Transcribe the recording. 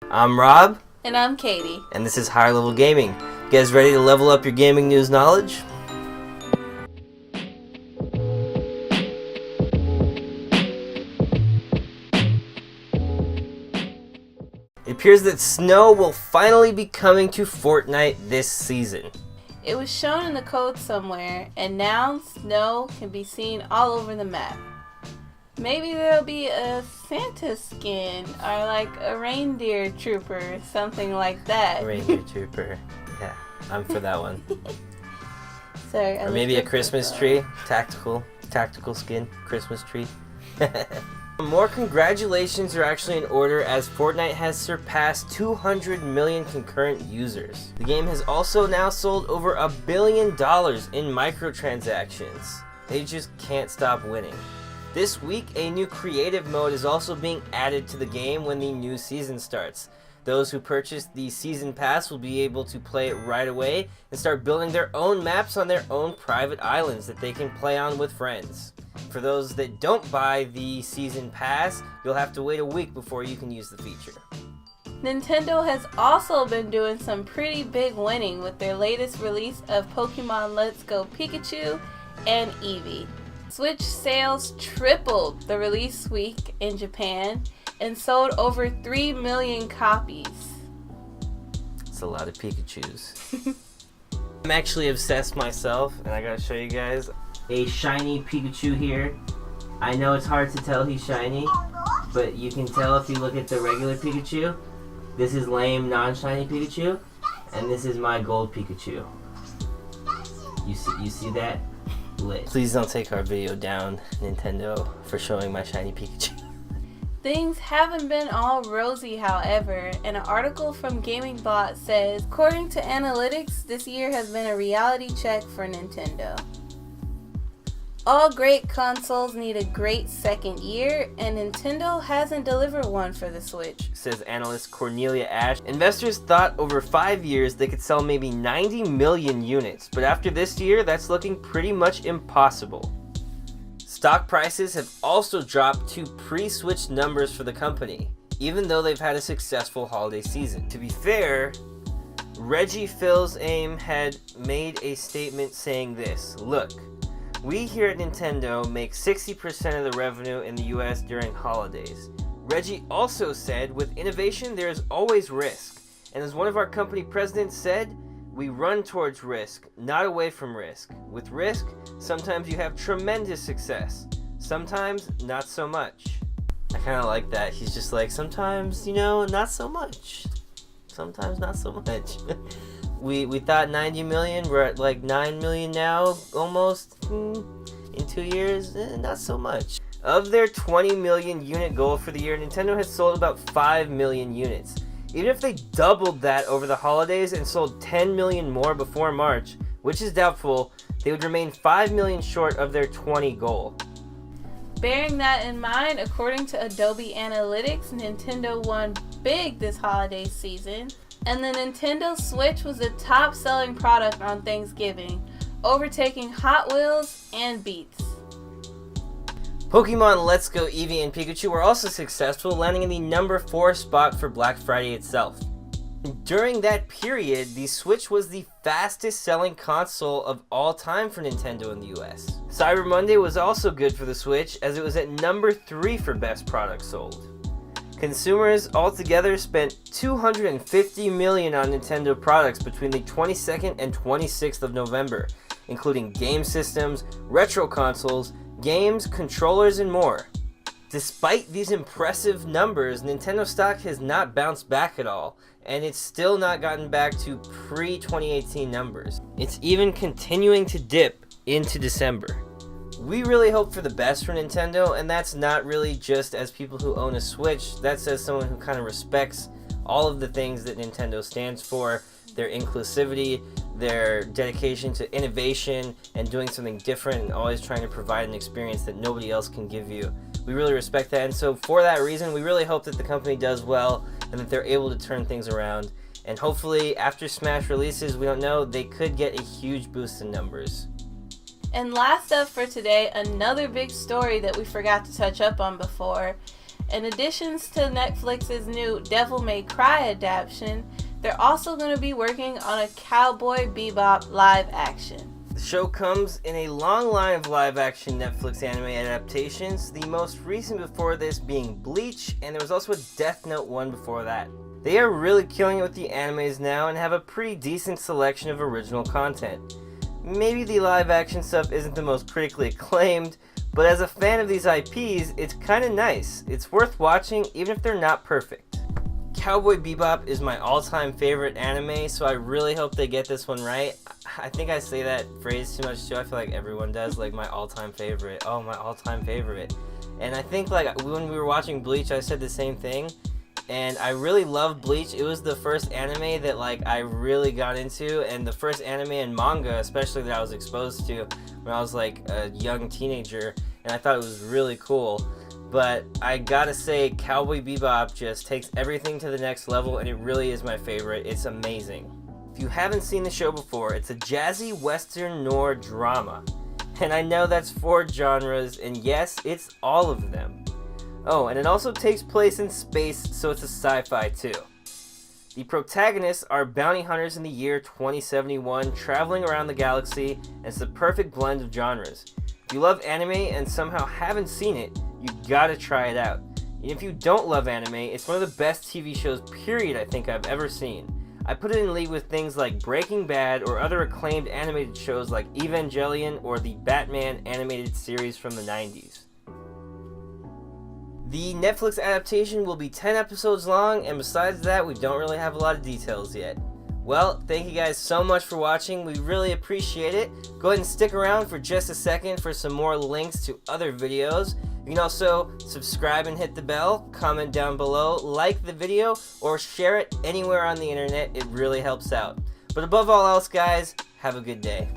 I'm Rob. And I'm Katie. And this is Higher Level Gaming. You guys ready to level up your gaming news knowledge? It appears that snow will finally be coming to Fortnite this season. It was shown in the code somewhere, and now snow can be seen all over the map. Maybe there'll be a Santa skin, or like a reindeer trooper, something like that. Reindeer trooper. Yeah, I'm for that one. Sorry, or maybe a Christmas tree. Tactical skin. Christmas tree. More congratulations are actually in order as Fortnite has surpassed 200 million concurrent users. The game has also now sold over $1 billion in microtransactions. They just can't stop winning. This week, a new creative mode is also being added to the game when the new season starts. Those who purchase the season pass will be able to play it right away and start building their own maps on their own private islands that they can play on with friends. For those that don't buy the season pass, you'll have to wait a week before you can use the feature. Nintendo has also been doing some pretty big winning with their latest release of Pokemon Let's Go Pikachu and Eevee. Switch sales tripled the release week in Japan and sold over 3 million copies. It's a lot of Pikachus. I'm actually obsessed myself, and I gotta show you guys a shiny Pikachu here. I know it's hard to tell he's shiny, but you can tell if you look at the regular Pikachu. This is lame non-shiny Pikachu, and this is my gold Pikachu. You see that? Lit. Please don't take our video down, Nintendo, for showing my shiny Pikachu. Things haven't been all rosy, however, and an article from GamingBot says, according to analytics, this year has been a reality check for Nintendo. All great consoles need a great second year, and Nintendo hasn't delivered one for the Switch, says analyst Cornelia Ash. Investors thought over 5 years they could sell maybe 90 million units, but after this year, that's looking pretty much impossible. Stock prices have also dropped to pre-Switch numbers for the company, even though they've had a successful holiday season. To be fair, Reggie Fils-Aime had made a statement saying this: "Look, we here at Nintendo make 60% of the revenue in the US during holidays." Reggie also said, "With innovation, there is always risk. And as one of our company presidents said, we run towards risk, not away from risk. With risk, sometimes you have tremendous success. Sometimes, not so much." I kind of like that. He's just like, sometimes, not so much. Sometimes not so much. We thought 90 million, we're at like 9 million now, almost, in 2 years, not so much. Of their 20 million unit goal for the year, Nintendo has sold about 5 million units. Even if they doubled that over the holidays and sold 10 million more before March, which is doubtful, they would remain 5 million short of their 20 goal. Bearing that in mind, according to Adobe Analytics, Nintendo won big this holiday season, and the Nintendo Switch was the top-selling product on Thanksgiving, overtaking Hot Wheels and Beats. Pokemon Let's Go Eevee and Pikachu were also successful, landing in the number 4 spot for Black Friday itself. During that period, the Switch was the fastest selling console of all time for Nintendo in the US. Cyber Monday was also good for the Switch, as it was at number 3 for best products sold. Consumers altogether spent $250 million on Nintendo products between the 22nd and 26th of November, including game systems, retro consoles, games, controllers, and more. Despite these impressive numbers, Nintendo stock has not bounced back at all, and it's still not gotten back to pre-2018 numbers. It's even continuing to dip into December. We really hope for the best for Nintendo, and that's not really just as people who own a Switch, that's as someone who kind of respects all of the things that Nintendo stands for, their inclusivity, their dedication to innovation and doing something different and always trying to provide an experience that nobody else can give you. We really respect that, and so for that reason, we really hope that the company does well and that they're able to turn things around. And hopefully, after Smash releases, we don't know, they could get a huge boost in numbers. And last up for today, another big story that we forgot to touch up on before. In additions to Netflix's new Devil May Cry adaptation, they're also going to be working on a Cowboy Bebop live action. The show comes in a long line of live-action Netflix anime adaptations, the most recent before this being Bleach, and there was also a Death Note one before that. They are really killing it with the animes now and have a pretty decent selection of original content. Maybe the live-action stuff isn't the most critically acclaimed, but as a fan of these IPs, it's kinda nice. It's worth watching even if they're not perfect. Cowboy Bebop is my all-time favorite anime, so I really hope they get this one right. I think I say that phrase too much too. I feel like everyone does, like my all-time favorite. Oh, my all-time favorite. And I think like when we were watching Bleach, I said the same thing. And I really love Bleach. It was the first anime that like I really got into, and the first anime and manga especially that I was exposed to when I was like a young teenager, and I thought it was really cool. But I gotta say, Cowboy Bebop just takes everything to the next level, and it really is my favorite. It's amazing. If you haven't seen the show before, it's a jazzy Western noir drama. And I know that's 4 genres, and yes, it's all of them. Oh, and it also takes place in space, so it's a sci-fi too. The protagonists are bounty hunters in the year 2071, traveling around the galaxy, and it's the perfect blend of genres. If you love anime and somehow haven't seen it, you gotta try it out. And if you don't love anime, it's one of the best TV shows period I think I've ever seen. I put it in league with things like Breaking Bad or other acclaimed animated shows like Evangelion or the Batman animated series from the 90s. The Netflix adaptation will be 10 episodes long, and besides that, we don't really have a lot of details yet. Well, thank you guys so much for watching. We really appreciate it. Go ahead and stick around for just a second for some more links to other videos. You can also subscribe and hit the bell, comment down below, like the video, or share it anywhere on the internet. It really helps out. But above all else, guys, have a good day.